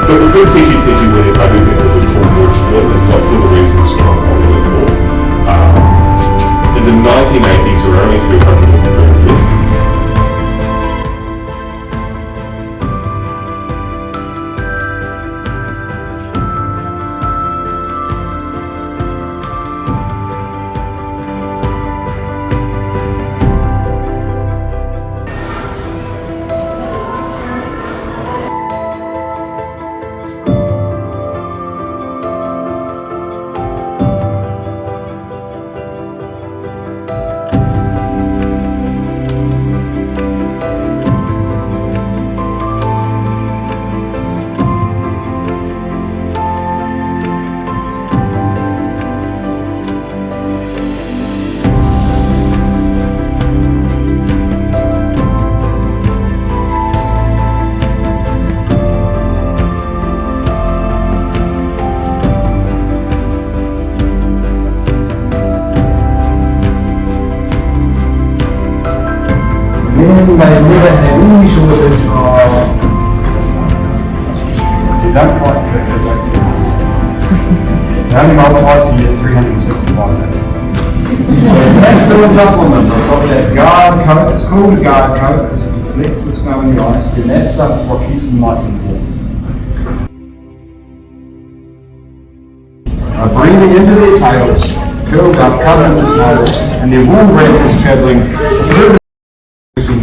But the big tiki winning, I do think was a cool move for them, and not for the reasons I'm popular for. In the 1980s, there were only 200 of them. They never had any shortage of. You don't quite fit it, don't you? They only moult twice a year, 365 days. So that little supplement, they've got that guard coat, it's called a guard coat because it deflects the snow and the ice, and that stuff is what keeps them nice and warm. Breathing into their tails, curled up, covered in the snow, and their warm breath is travelling through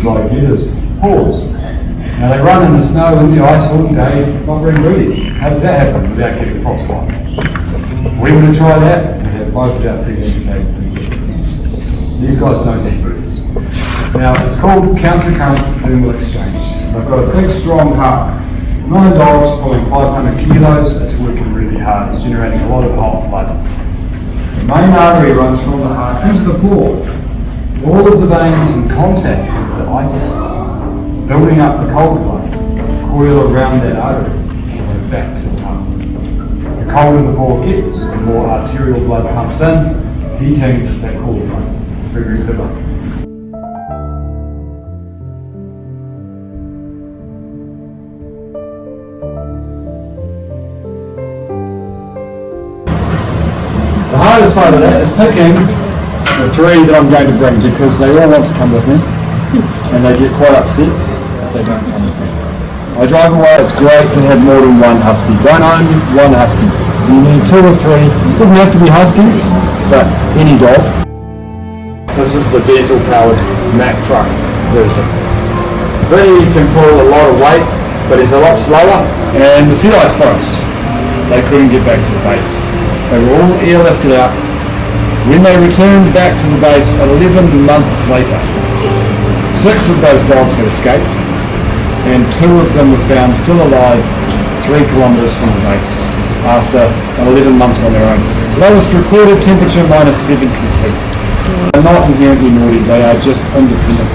like this, paws. Now they run in the snow and the ice all day, not wearing booties. How does that happen without getting frostbite? If we were to try that, we'd have both of our feet amputated. These guys don't need booties. Now it's called counter-current thermal exchange. They've got a big strong heart. 9 dogs pulling 500 kilos, it's working really hard. It's generating a lot of hot blood. The main artery runs from the heart into the paw. All of the veins in contact with the ice, building up the cold blood, coil around that artery, and back to the heart. The colder the paw gets, the more arterial blood pumps in, heating that cool front. It's very, very clever. The hardest part of that is picking the 3 that I'm going to bring because they all want to come with me and they get quite upset if they don't come with me. I drive away, it's great to have more than one husky. Don't own one husky. You need 2 or 3. It doesn't have to be huskies, but any dog. This is the diesel powered Mack truck version. He can pull a lot of weight, but he's a lot slower. And the sea ice froze. They couldn't get back to the base. They were all airlifted out. When they returned back to the base 11 months later, 6 of those dogs had escaped, and 2 of them were found still alive 3 kilometres from the base after 11 months on their own. Lowest recorded temperature -72. They're not inherently naughty, they are just independent.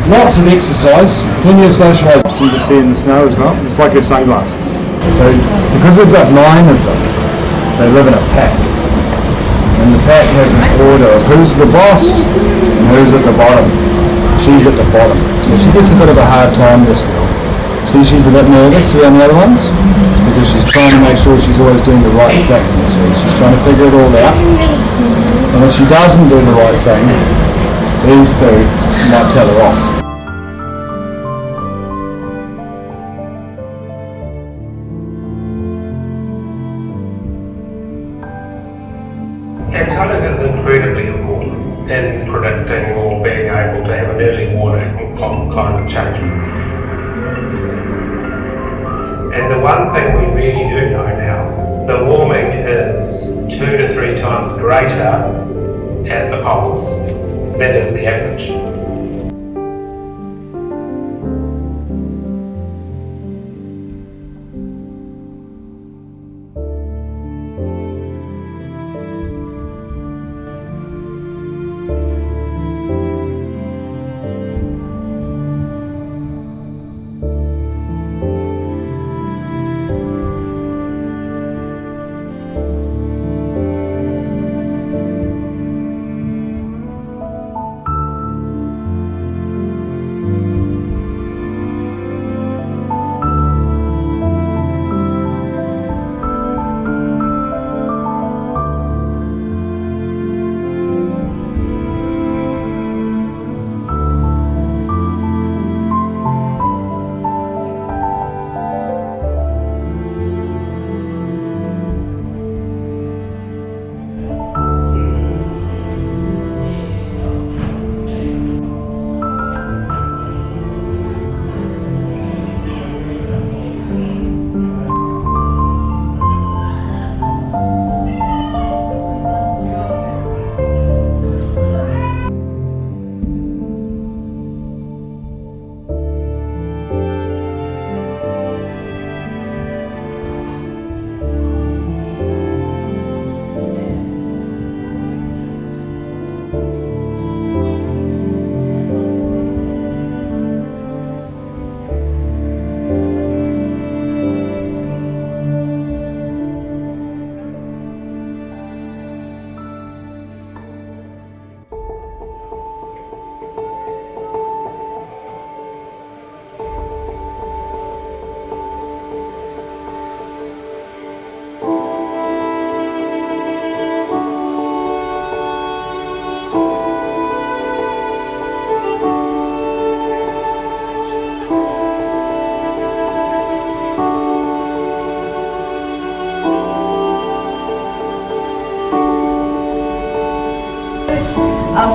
Lots of exercise, plenty of socialising to see in the snow as well. It's like your sunglasses. So because we've got 9 of them, they live in a pack. And the pack has an order of who's the boss and who's at the bottom. She's at the bottom. So she gets a bit of a hard time, this girl. See, she's a bit nervous around the other ones because she's trying to make sure she's always doing the right thing. You see, she's trying to figure it all out. And if she doesn't do the right thing, these 2 might tell her off. Antarctica is incredibly important in predicting or being able to have an early warning of climate change. And the one thing we really do know now, the warming is 2 to 3 times greater at the poles. That is the average.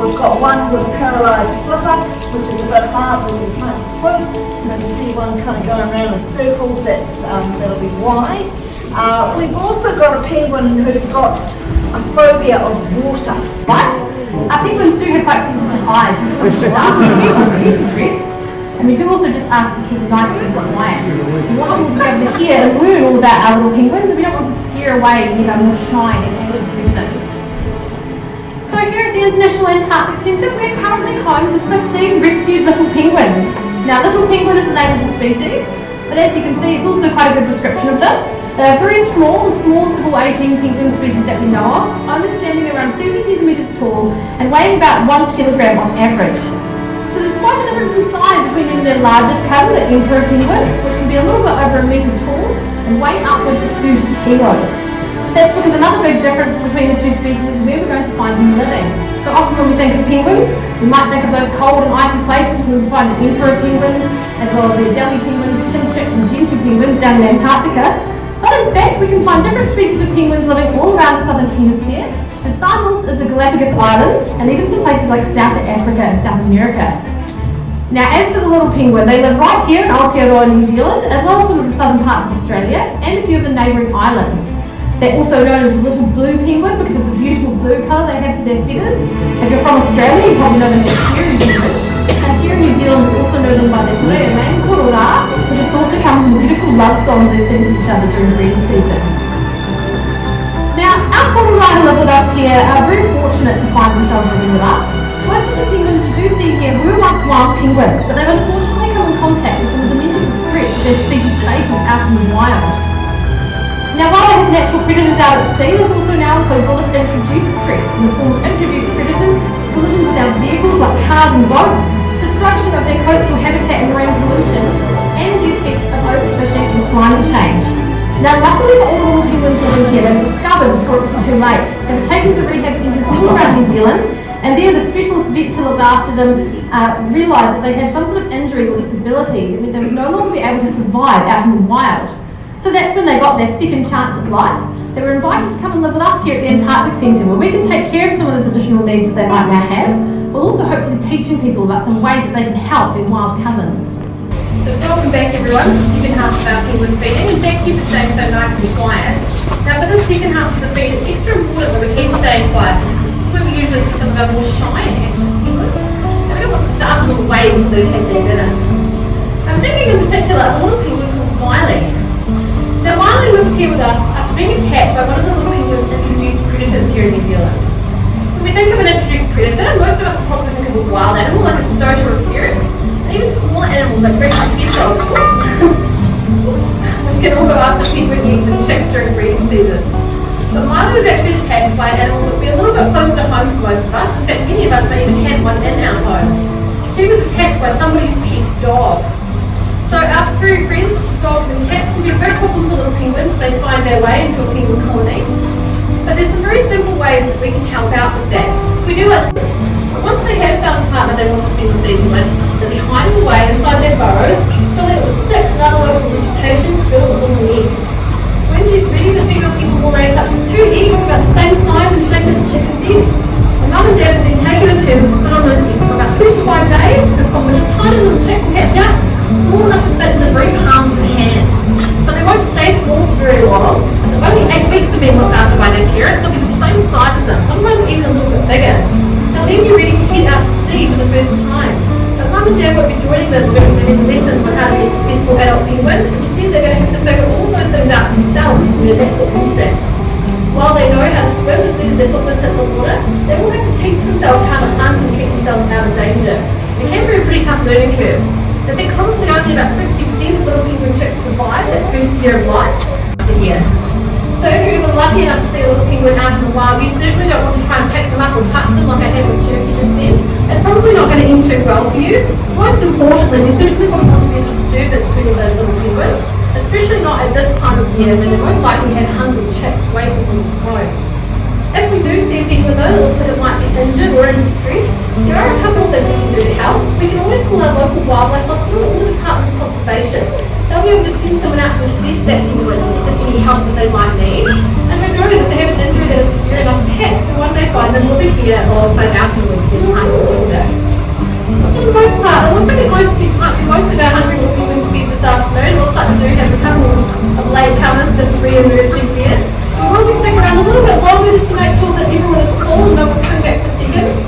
We've got one with paralysed flipper, which is a bit hard when you can't swim. So you see one kind of going around in circles, that'll be why. We've also got a penguin who's got a phobia of water. Penguins do have quite sensitive eyes. It's stress. And we do also just ask to keep nice and quiet. We want them to be able to hear and learn all about our little penguins, and we don't want to scare away any of our more shy and anxious residents. So here at the International Antarctic Centre, we're currently home to 15 rescued little penguins. Now, little penguin is the name of the species, but as you can see, it's also quite a good description of them. They're very small, the smallest of all 18 penguin species that we know of, only standing around 30 centimetres tall and weighing about 1 kilogram on average. So there's quite a difference in size between their largest cousin, the emperor penguin, which can be a little bit over 1 metre tall and weigh upwards of 30 kilos. That's because another big difference between the two species is where we're going to find them living. So often when we think of penguins, we might think of those cold and icy places where we find the emperor penguins, as well as the Delhi penguins, Christchurch and Gentoo penguins down in Antarctica. But in fact, we can find different species of penguins living all around the southern hemisphere. And far north is the Galapagos Islands, and even some places like South Africa and South America. Now, as for the little penguin, they live right here in Aotearoa, New Zealand, as well as some of the southern parts of Australia, and a few of the neighbouring islands. They're also known as the little blue penguin because of the beautiful blue colour they have to their feathers. If you're from Australia, you probably know them as hairy penguins. And here in New Zealand, we also know them by their great name, korora, which is thought to come from the beautiful love songs they sing to each other during the breeding season. Now, our korora who live with us here are very fortunate to find themselves living with us. Most of the penguins you do see here were once wild penguins, but they've unfortunately come in contact with some of the menacing threats their species faces out in the wild. Now, while they have natural predators out at sea, this also now includes a lot of introduced threats in the form of introduced predators, collisions with our vehicles like cars and boats, destruction of their coastal habitat and marine pollution, and the effects of overfishing and climate change. Now, luckily for all the little penguins living here, they've discovered before it was too late. They were taken to rehab centres all around New Zealand, and there the specialist vets who looked after them realised that they had some sort of injury or disability that meant they would no longer be able to survive out in the wild. So that's when they got their second chance at life. They were invited to come and live with us here at the Antarctic Centre, where we can take care of some of those additional needs that they might now have, while also hopefully teaching people about some ways that they can help their wild cousins. So welcome back everyone to the second half of our penguin feeding, and thank you for staying so nice and quiet. Now for the second half of the feed, it's extra important that we keep staying quiet. This is where we usually see some of our more shy and anxious penguins, and we don't want to start them away when they've had their dinner. I'm thinking in particular of a little penguin called Wiley. Now Wiley lives here with us after being attacked by one of the little penguin's introduced predators here in New Zealand. When we think of an introduced predator, most of us will probably think of a wild animal like a stoat or a ferret, and even smaller animals like regular hedgehogs, which can all go after penguin eggs and chicks during breeding season. But Wiley was actually attacked by an animal that would be a little bit closer to home for most of us. In fact, many of us may even have one in our home. She was attacked by somebody's pet dog. So our furry friends, dogs and cats, can be a big problem for little penguins if they find their way into a penguin colony. But there's some very simple ways that we can help out with that. We do it once they have found a partner they want to spend the season with, they'll be hiding away inside their burrows, filling it with sticks and other local vegetation to build a little nest. When she's ready, the female penguin will lay up to 2 eggs about the same size and shape as a chicken's egg. And mum and dad will then take it in turns to sit on those eggs for about 2 to 5 days, from which a tiny little chick will hatch out, small enough to fit in the very palm of the hand. But they won't stay small for very long. After only 8 weeks of being looked after by their parents, they'll be the same size as them, sometimes even a little bit bigger. They'll then be ready to head out to sea for the first time. But mum and dad won't be joining them during the lessons on how to be a successful adult penguin. Instead, they're going to have to figure all those things out themselves from their natural instincts. While they know how to swim as soon as their footprints hit the water, they will have to teach themselves how to hunt and keep themselves out of danger. It can be a pretty tough learning curve. I think probably only about 60% of little penguin chicks survive that first year of life after a year. So if you're even lucky enough to see a little penguin out in the wild, you certainly don't want to try and pick them up or touch them like I had with Turkey just then. It's probably not going to end too well for you. Most importantly, we certainly wouldn't want to be a disturbance to those little penguins, especially not at this time of year when they most likely have hungry chicks waiting for them to grow. If we do see a penguin though that looks like it might be injured or in distress, there are a couple of things we can do to help. We can always call our local wildlife hospital or the Department of Conservation. They'll be able to send someone out to assess that penguin and any help that they might need. And we know that if they have an injury that is severe enough, perhaps we won't they're fine, then we'll be here or say out in the behind the window. For the most part, it looks like most of our hungry will be going to be this afternoon. It looks like we do have a couple of late comers just re-emerging here. So we'll be sticking around a little bit longer just to make sure that everyone is full and no one's coming back for seconds.